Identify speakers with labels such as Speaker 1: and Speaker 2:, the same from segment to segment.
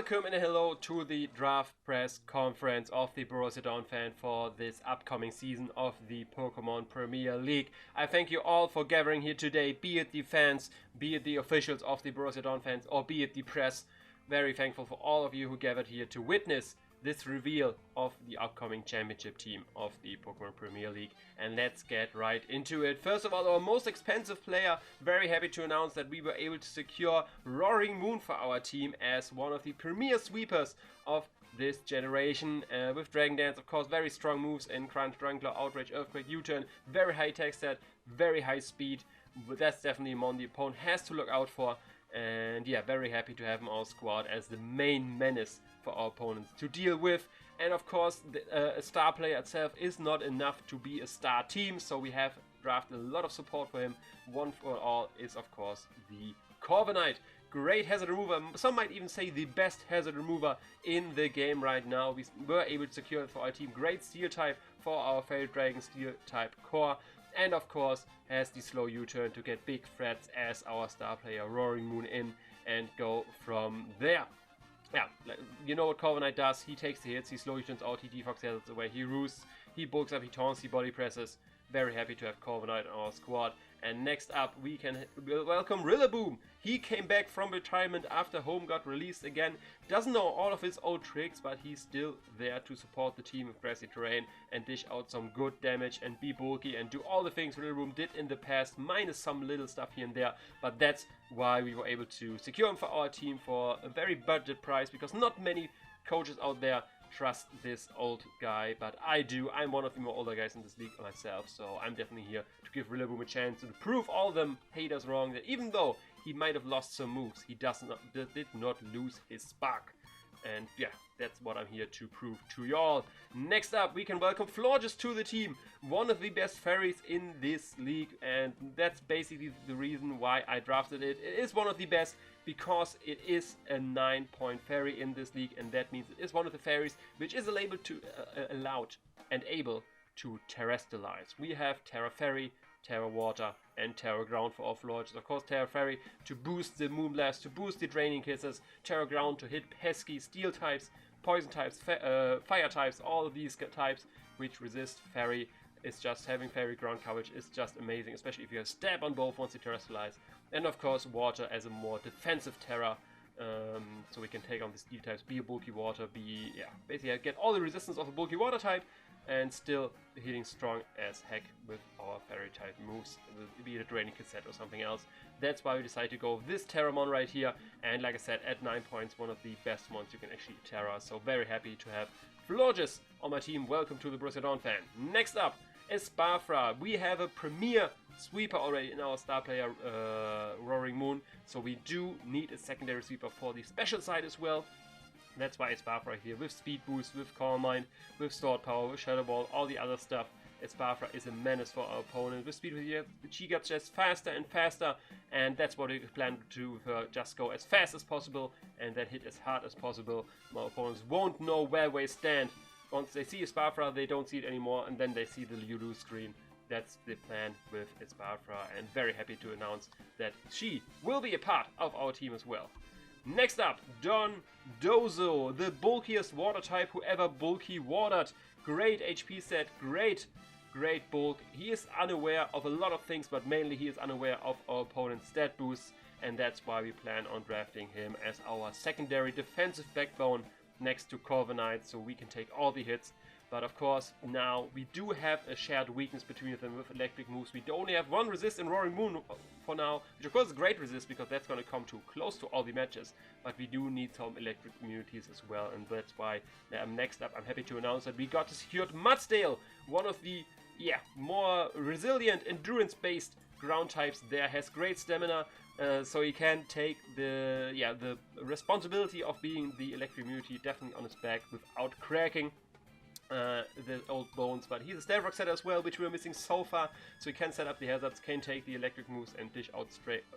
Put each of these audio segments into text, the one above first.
Speaker 1: welcome and a hello to the draft press conference of the Borussia Donphan for this upcoming season of the Pokémon Premier League. I thank you all for gathering here today, be it the fans, be it the officials of the Borussia Donphan, or be it the press. Very thankful for all of you who gathered here to witness this reveal of the upcoming championship team of the Pokémon Premier League. And let's get right into it. First of all, our most expensive player. Very happy to announce that we were able to secure Roaring Moon for our team as one of the premier sweepers of this generation. With Dragon Dance, of course, very strong moves in Crunch, Dragonclaw, Outrage, Earthquake, U-Turn. Very high attack stat, very high speed. But that's definitely one the opponent has to look out for. And yeah, very happy to have him on our squad as the main menace for our opponents to deal with. And of course, a star player itself is not enough to be a star team, so we have drafted a lot of support for him. One for all is of course the Corviknight. Great hazard remover, some might even say the best hazard remover in the game right now. We were able to secure it for our team. Great steel type for our failed dragon, steel type core. And of course has the slow U-turn to get big threats as our star player Roaring Moon in and go from there. Yeah, you know what Corviknight does. He takes the hits, he slow U-turns out, he defox hazards away, he roosts, he bulks up, he taunts, he body presses. Very happy to have Corviknight on our squad. And next up we can welcome Rillaboom. He came back from retirement after Home got released again. Doesn't know all of his old tricks, but he's still there to support the team with grassy terrain and dish out some good damage and be bulky and do all the things Rillaboom did in the past, minus some little stuff here and there. But that's why we were able to secure him for our team for a very budget price, because not many coaches out there trust this old guy, but I do. I'm one of the more older guys in this league myself, so I'm definitely here to give Rillaboom a chance to prove all them haters wrong, that even though he might have lost some moves, he did not lose his spark. And yeah, that's what I'm here to prove to y'all. Next up, we can welcome Florges to the team. One of the best fairies in this league, and that's basically the reason why I drafted it. It is one of the best because it is a 9-point fairy in this league, and that means it is one of the fairies which is allowed and able to terrestrialize. We have Terra Fairy, Terra Water and Terra Ground for our Florges. Of course, Terra Fairy to boost the Moonblast, to boost the Draining Kisses, Terra Ground to hit pesky steel types, poison types, fire types, all of these types which resist Fairy. Is just having Fairy ground coverage is just amazing, especially if you have stab on both once you terrestrialize. And of course, Water as a more defensive Terra. So we can take on the steel types, be a bulky water, basically get all the resistance of a bulky water type and still hitting strong as heck with our fairy type moves, be it a draining cassette or something else. That's why we decided to go with this Terramon right here, and like I said, at 9 points, one of the best ones you can actually Terra, so very happy to have Florges on my team. Welcome to the Borussia Donphan. Next up is Spafra. We have a premier sweeper already in our star player Roaring Moon, so we do need a secondary sweeper for the special side as well. That's why it's Spafra here with speed boost, with Calm Mind, with stored power, with Shadow Ball, all the other stuff. Spafra is a menace for our opponent. With speed, she gets just faster and faster, and that's what we plan to do with her. Just go as fast as possible and then hit as hard as possible. My opponents won't know where we stand. Once they see a Spafra, they don't see it anymore, and then they see the Ludo screen. That's the plan with Spafra, and very happy to announce that she will be a part of our team as well. Next up, Dondozo, the bulkiest water type who ever bulky watered. Great HP set, great bulk. He is unaware of a lot of things, but mainly he is unaware of our opponent's stat boosts, and that's why we plan on drafting him as our secondary defensive backbone next to Corviknight, so we can take all the hits. But of course, now we do have a shared weakness between them with electric moves. We only have one resist in Roaring Moon for now, which of course is great resist because that's going to come too close to all the matches. But we do need some electric immunities as well, and that's why next up I'm happy to announce that we got secured Mudsdale, one of the more resilient endurance-based ground types there. Has great stamina, so he can take the responsibility of being the electric immunity definitely on his back without cracking the old bones. But he's a Stealth Rock setter as well, which we're missing so far, so he can set up the hazards, can take the electric moves and dish out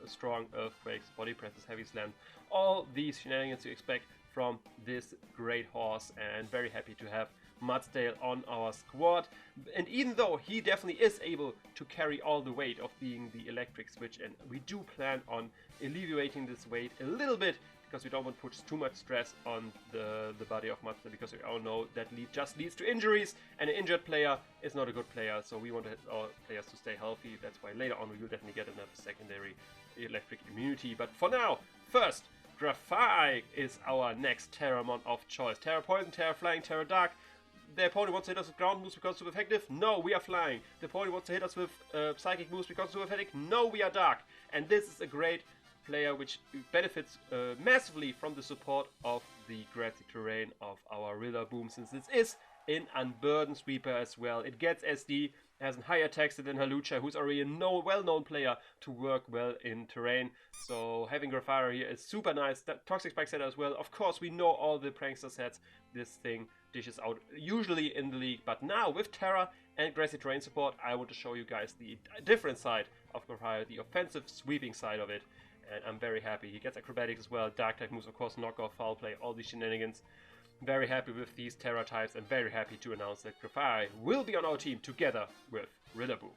Speaker 1: strong earthquakes, body presses, heavy slams, all these shenanigans you expect from this great horse, and very happy to have Mudsdale on our squad. And even though he definitely is able to carry all the weight of being the electric switch, and we do plan on alleviating this weight a little bit, because we don't want to put too much stress on the body of Mazda, because we all know that just leads to injuries, and an injured player is not a good player, so we want our players to stay healthy. That's why later on we will definitely get another secondary electric immunity. But for now, first, Graphite is our next Terramon of choice. Terra Poison, Terra Flying, Terra Dark. The opponent wants to hit us with ground moves because super effective. No, we are flying. The opponent wants to hit us with psychic moves because super effective. No, we are dark. And this is a great player which benefits massively from the support of the grassy terrain of our Rillaboom, since this is an Unburdened Sweeper as well. It gets SD, has a higher attack than Halucha, who's already a well-known player to work well in terrain. So having Graphite here is super nice. That Toxic Spike setter as well. Of course, we know all the Prankster sets this thing dishes out usually in the league, but now with Terra and Grassy Terrain support, I want to show you guys the different side of Graphite, the offensive sweeping side of it, and I'm very happy. He gets acrobatics as well, dark type moves, of course, knockoff, foul play, all these shenanigans. Very happy with these Terra types, and very happy to announce that Graphite will be on our team together with Rillaboom.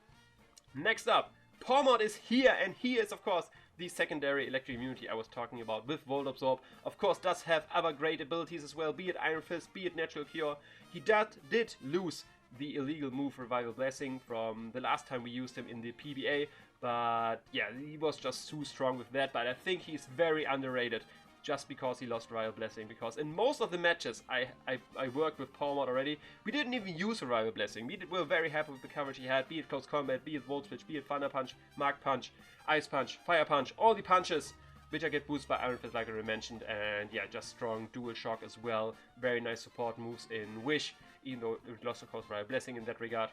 Speaker 1: Next up, Pokémon is here, and he is, of course, the secondary electric immunity I was talking about with Volt Absorb. Of course, does have other great abilities as well, be it Iron Fist, be it Natural Cure. He did lose the illegal move Revival Blessing from the last time we used him in the PBA, but yeah, he was just too strong with that. But I think he's very underrated just because he lost Revival Blessing, because in most of the matches I worked with Pokémon already, we didn't even use Revival Blessing. We were very happy with the coverage he had, be it Close Combat, be it Volt Switch, be it Thunder Punch, Mark Punch, Ice Punch, Fire Punch, all the punches which I get boosted by Iron Fist, like I mentioned, and yeah, just strong Dual Shock as well. Very nice support moves in Wish, even though it lost, of course, Revival Blessing in that regard.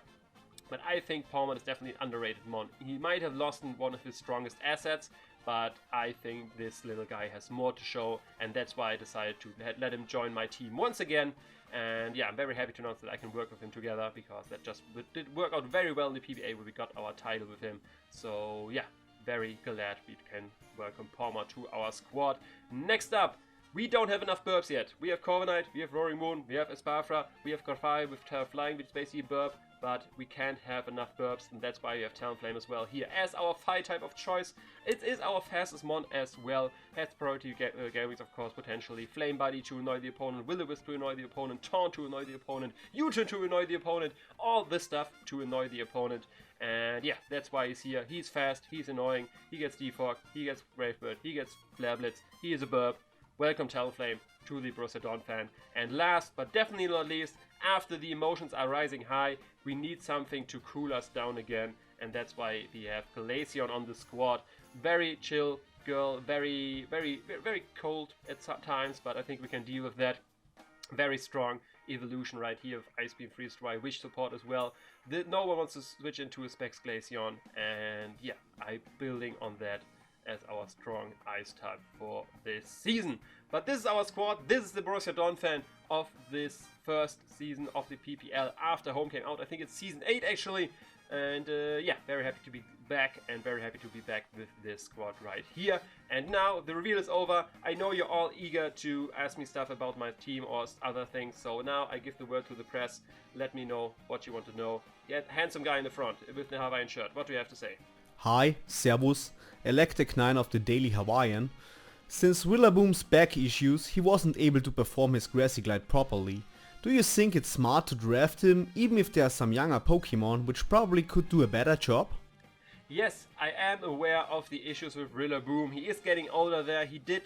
Speaker 1: But I think Pokémon is definitely an underrated mon. He might have lost one of his strongest assets, but I think this little guy has more to show, and that's why I decided to let him join my team once again. And yeah, I'm very happy to announce that I can work with him together, because that just did work out very well in the PBA where we got our title with him. So yeah, very glad we can welcome Pokémon to our squad. Next up, we don't have enough burps yet. We have Corviknight, we have Roaring Moon, we have Espafra, we have Graphite with Terra Flying, which is basically a burp, but we can't have enough burps, and that's why we have Talonflame as well here as our fire type of choice. It is our fastest mon as well. Has priority Garrix, of course, potentially. Flame Body to annoy the opponent, Will-O-Wisp to annoy the opponent, Taunt to annoy the opponent, U-Turn to annoy the opponent, all this stuff to annoy the opponent. And yeah, that's why he's here. He's fast, he's annoying, he gets Defog, he gets Bravebird, he gets Flare Blitz, he is a burp. Welcome Talonflame to the Borussia Donphan. And last but definitely not least, after the emotions are rising high, we need something to cool us down again, and that's why we have Glaceon on the squad. Very chill girl, very cold at some times, but I think we can deal with that. Very strong evolution right here of Ice Beam, Freeze Dry, Wish support as well. No one wants to switch into a Specs Glaceon, and yeah, I'm building on that as our strong ice type for this season. But this is our squad. This is the Borussia Donphan of this first season of the PPL after home came out. I think it's season 8 actually. And yeah, very happy to be back, and very happy to be back with this squad right here. And now the reveal is over. I know you're all eager to ask me stuff about my team or other things, so now I give the word to the press. Let me know what you want to know. Yeah, handsome guy in the front with the Hawaiian shirt. What do you have to say?
Speaker 2: Hi, Servus, Electric9 of the Daily Hawaiian. Since Rillaboom's back issues, he wasn't able to perform his Grassy Glide properly. Do you think it's smart to draft him, even if there are some younger Pokemon which probably could do a better job?
Speaker 1: Yes, I am aware of the issues with Rillaboom. He is getting older there. He did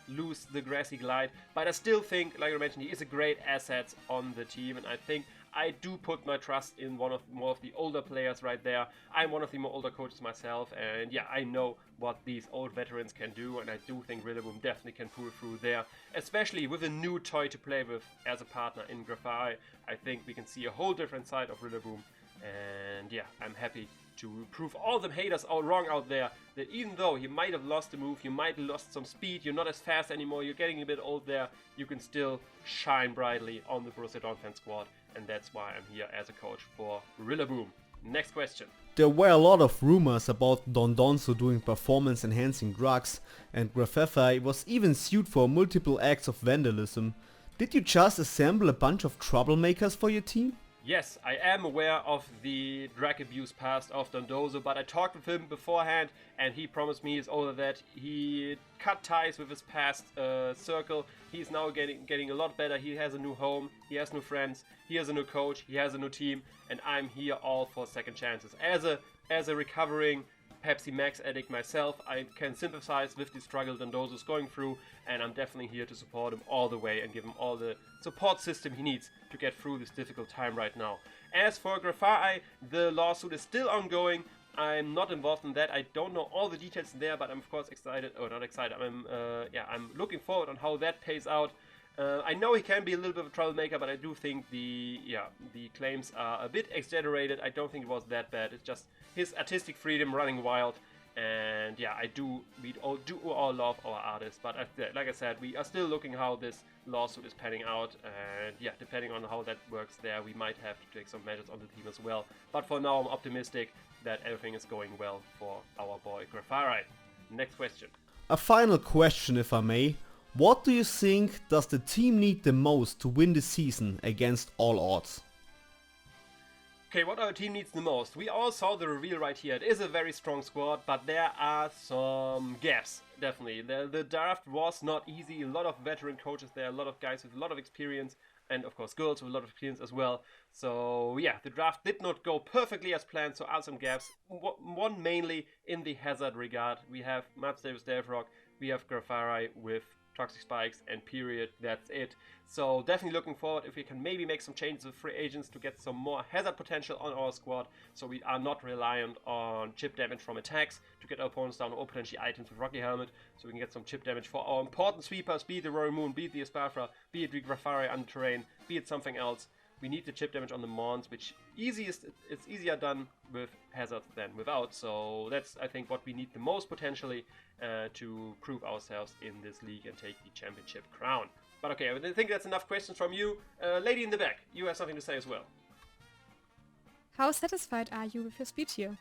Speaker 1: lose the Grassy Glide, but I still think, like I mentioned, he is a great asset on the team, and I think I do put my trust in more of the older players right there. I'm one of the more older coaches myself, and yeah, I know what these old veterans can do, and I do think Rillaboom definitely can pull through there, especially with a new toy to play with as a partner in Graphite. I think we can see a whole different side of Rillaboom, and yeah, I'm happy to prove all the haters all wrong out there, that even though you might have lost a move, you might have lost some speed, you're not as fast anymore, you're getting a bit old there, you can still shine brightly on the Borussia Donphan squad, and that's why I'm here as a coach for Rillaboom. Next question.
Speaker 2: There were a lot of rumors about Don Donzo doing performance enhancing drugs, and Grafeffa was even sued for multiple acts of vandalism. Did you just assemble a bunch of troublemakers for your team?
Speaker 1: Yes, I am aware of the drug abuse past of Dondozo, but I talked with him beforehand and he promised me that he cut ties with his past circle. He's now getting a lot better. He has a new home, he has new friends, he has a new coach, he has a new team, and I'm here all for second chances. As a recovering Pepsi Max addict myself, I can sympathize with the struggle Dondozo is going through, and I'm definitely here to support him all the way and give him all the support system he needs to get through this difficult time right now. As for Grafai, the lawsuit is still ongoing. I'm not involved in that. I don't know all the details there, but I'm of course excited, or not excited. I'm looking forward on how that pays out. I know he can be a little bit of a troublemaker, but I do think the claims are a bit exaggerated. I don't think it was that bad. It's just his artistic freedom running wild, and yeah, we all love our artists, but like I said, we are still looking how this lawsuit is panning out, and yeah, depending on how that works there, we might have to take some measures on the team as well. But for now, I'm optimistic that everything is going well for our boy Grafari. Next question.
Speaker 2: A final question, if I may. What do you think does the team need the most to win the season against all odds?
Speaker 1: Okay, what our team needs the most? We all saw the reveal right here. It is a very strong squad, but there are some gaps, definitely. The draft was not easy. A lot of veteran coaches there, a lot of guys with a lot of experience, and of course girls with a lot of experience as well. So yeah, the draft did not go perfectly as planned, so are some gaps. One mainly in the hazard regard. We have Maps Davis Delfrock, we have Grafari with Toxic Spikes, and period, that's it. So definitely looking forward if we can maybe make some changes with free agents to get some more hazard potential on our squad, so we are not reliant on chip damage from attacks to get our opponents down, or potentially items with Rocky Helmet, so we can get some chip damage for our important sweepers, be it the Roaring Moon, be it the Espafra, be it the Grafari on the terrain, be it something else. We need the chip damage on the Mons, which it's easier done with hazards than without. So that's, I think, what we need the most potentially to prove ourselves in this league and take the championship crown. But okay, I think that's enough questions from you. Lady in the back, you have something to say as well.
Speaker 3: How satisfied are you with your speed tier?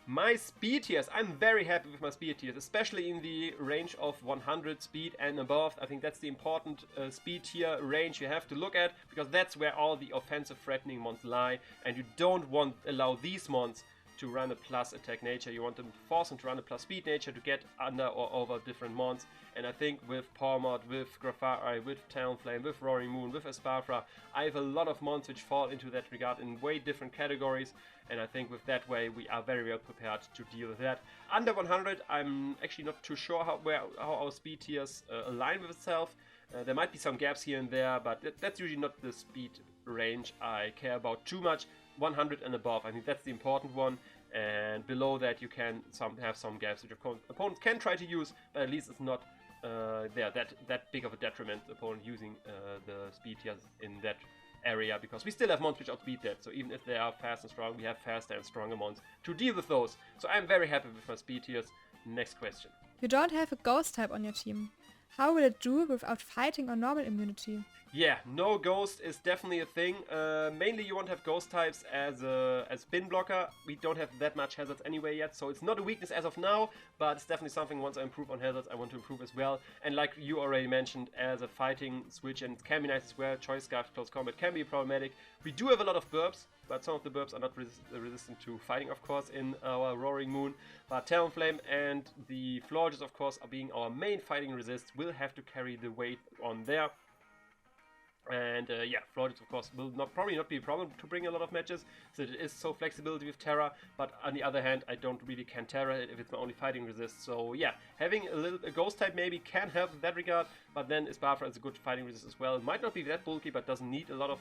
Speaker 1: My speed tiers, I'm very happy with my speed tiers, especially in the range of 100 speed and above. I think that's the important speed tier range you have to look at, because that's where all the offensive threatening mons lie, and you don't want allow these mons to run a plus attack nature. You want them to force them to run a plus speed nature to get under or over different mons. And I think with Palmod, with Grafari, with Talonflame, with Roaring Moon, with Espafra, I have a lot of mons which fall into that regard in way different categories. And I think with that way we are very well prepared to deal with that. Under 100, I'm actually not too sure how our speed tiers align with itself. There might be some gaps here and there, but that's usually not the speed range I care about too much. 100 and above, I think that's the important one, and below that you can have some gaps which your opponents can try to use, but at least it's not that big of a detriment opponent using the speed tiers in that area, because we still have mons which outspeed that, so even if they are fast and strong, we have faster and stronger mons to deal with those. So I'm very happy with my speed tiers. Next question.
Speaker 3: You don't have a ghost type on your team. How will it do without fighting or normal immunity?
Speaker 1: Yeah, no ghost is definitely a thing. Mainly you want to have ghost types as spin blocker. We don't have that much hazards anyway yet, so it's not a weakness as of now, but it's definitely something once I improve on hazards I want to improve as well. And like you already mentioned, as a fighting switch, and it can be nice as well, Choice Scarf Close Combat can be problematic. We do have a lot of burps, but some of the burps are not resistant to fighting, of course, in our Roaring Moon. But Talonflame and the Florges, of course, are being our main fighting resists, will have to carry the weight on there. And yeah, Florges, of course, will probably not be a problem to bring a lot of matches, so it is so flexibility with Terra, but on the other hand, I don't really can Terra it if it's my only fighting resist. So yeah, having a ghost type maybe can help in that regard, but then Espafra is a good fighting resist as well. It might not be that bulky, but doesn't need a lot of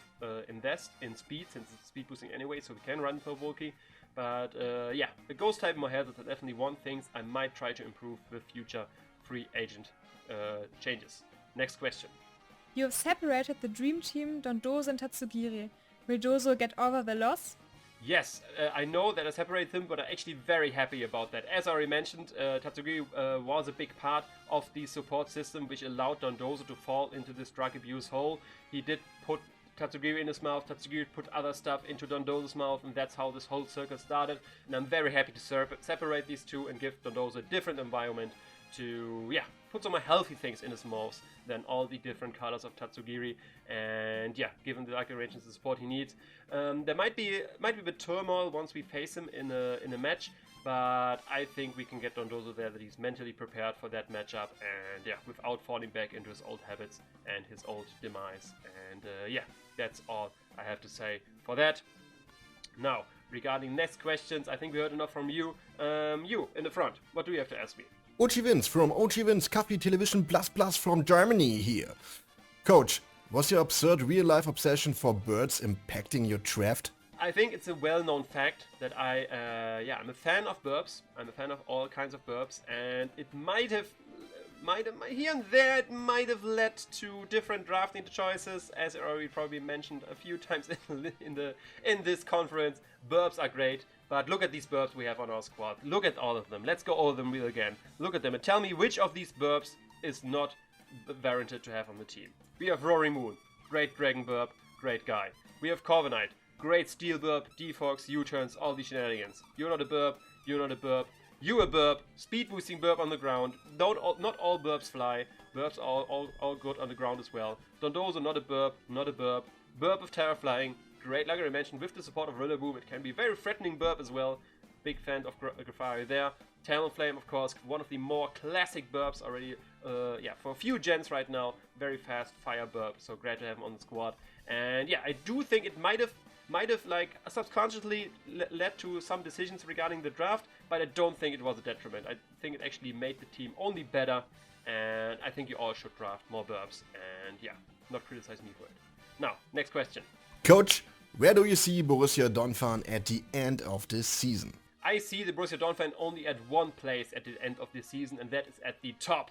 Speaker 1: invest in speed, since it's speed boosting anyway, so we can run so bulky. But yeah, the ghost type more hazards are definitely one things I might try to improve with future free agent changes. Next question.
Speaker 3: You have separated the Dream Team, Dondozo and Tatsugiri. Will Dozo get over the loss?
Speaker 1: Yes, I know that I separated them, but I'm actually very happy about that. As I already mentioned, Tatsugiri was a big part of the support system, which allowed Dondozo to fall into this drug abuse hole. He did put Tatsugiri in his mouth, Tatsugiri put other stuff into Dondozo's mouth, and that's how this whole circle started. And I'm very happy to separate these two and give Dondozo a different environment to, yeah, put some more healthy things in his moves than all the different colors of Tatsugiri. And yeah, given the Lucky Range and the support he needs, there might be a bit turmoil once we face him in a match. But I think we can get Dondozo there, that he's mentally prepared for that matchup, and yeah, without falling back into his old habits and his old demise. And yeah, that's all I have to say for that. Now, regarding next questions, I think we heard enough from you. You, in the front, what do you have to ask me?
Speaker 4: OG Wins from OG Wins Coffee Television Plus Plus from Germany here. Coach, was your absurd real-life obsession for birds impacting your draft?
Speaker 1: I think it's a well-known fact that I'm a fan of burps. I'm a fan of all kinds of burps, and it might have here and there it might have led to different drafting choices, as I already probably mentioned a few times in this conference. Burps are great, but look at these burps we have on our squad. Look at all of them. Let's go over them real again. Look at them and tell me which of these burps is not warranted to have on the team. We have Roaring Moon, great Dragon burp, great guy. We have Corviknight. Great Steel burp, Defox, U-turns, all these shenanigans. You're not a burp, you're not a burp, you a burp, speed boosting burp on the ground. Not all burps fly, burps are all good on the ground as well. Dondozo, not a burp, not a burp. Burp of Terra Flying, great, like I mentioned, with the support of Rillaboom, it can be a very threatening burp as well. Big fan of Grafari there. Talonflame, of course, one of the more classic burps already, for a few gens right now. Very fast fire burp, so great to have him on the squad. And yeah, I do think it might have like subconsciously led to some decisions regarding the draft, but I don't think it was a detriment. I think it actually made the team only better, and I think you all should draft more burps, and yeah, not criticize me for it. Now, next question.
Speaker 4: Coach, where do you see Borussia Donphan at the end of this season?
Speaker 1: I see the Borussia Donphan only at one place at the end of this season, and that is at the top.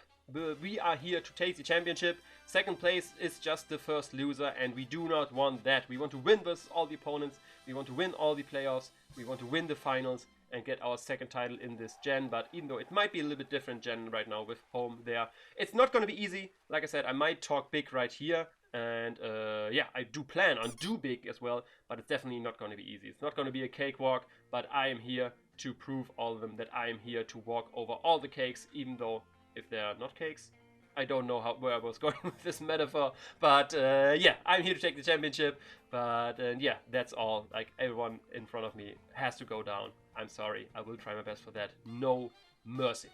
Speaker 1: We are here to take the championship. Second place is just the first loser, and we do not want that. We want to win versus all the opponents. We want to win all the playoffs. We want to win the finals and get our second title in this gen. But even though it might be a little bit different gen right now with home there, it's not going to be easy. Like I said, I might talk big right here. And I do plan on do big as well, but it's definitely not going to be easy. It's not going to be a cakewalk, but I am here to prove all of them that I am here to walk over all the cakes, even though if they are not cakes, I don't know where I was going with this metaphor, but I'm here to take the championship, but that's all. Like, everyone in front of me has to go down. I'm sorry, I will try my best for that. No mercy.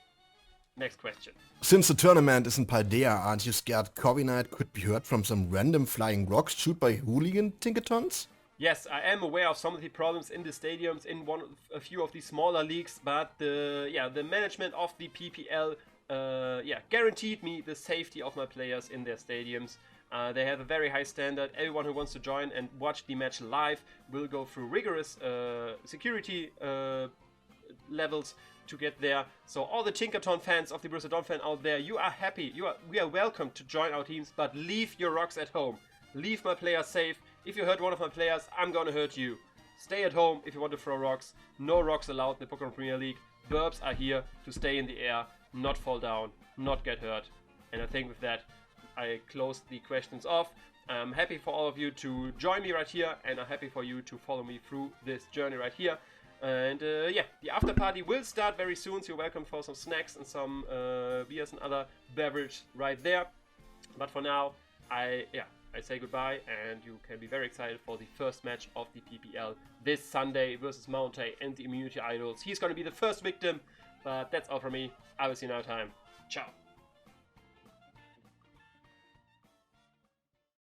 Speaker 1: Next question.
Speaker 4: Since the tournament is in Paldea, aren't you scared Corviknight could be hurt from some random flying rocks shoot by hooligan Tinkertons?
Speaker 1: Yes, I am aware of some of the problems in the stadiums in a few of the smaller leagues, but the management of the PPL guaranteed me the safety of my players in their stadiums. They have a very high standard. Everyone who wants to join and watch the match live will go through rigorous security levels to get there. So all the Tinkerton fans of the Borussia Donphan out there, you are happy. We are welcome to join our teams, but leave your rocks at home. Leave my players safe. If you hurt one of my players, I'm gonna hurt you. Stay at home if you want to throw rocks. No rocks allowed in the Pokémon Premier League. Burps are here to stay in the air, not fall down, not get hurt. And I think with that, I close the questions off. I'm happy for all of you to join me right here, and I'm happy for you to follow me through this journey right here. And the after party will start very soon, so you're welcome for some snacks and some beers and other beverage right there. But for now, I say goodbye, and you can be very excited for the first match of the PPL this Sunday versus Mountay and the Immunity Idols. He's going to be the first victim, but that's all from me. I will see you another time. Ciao.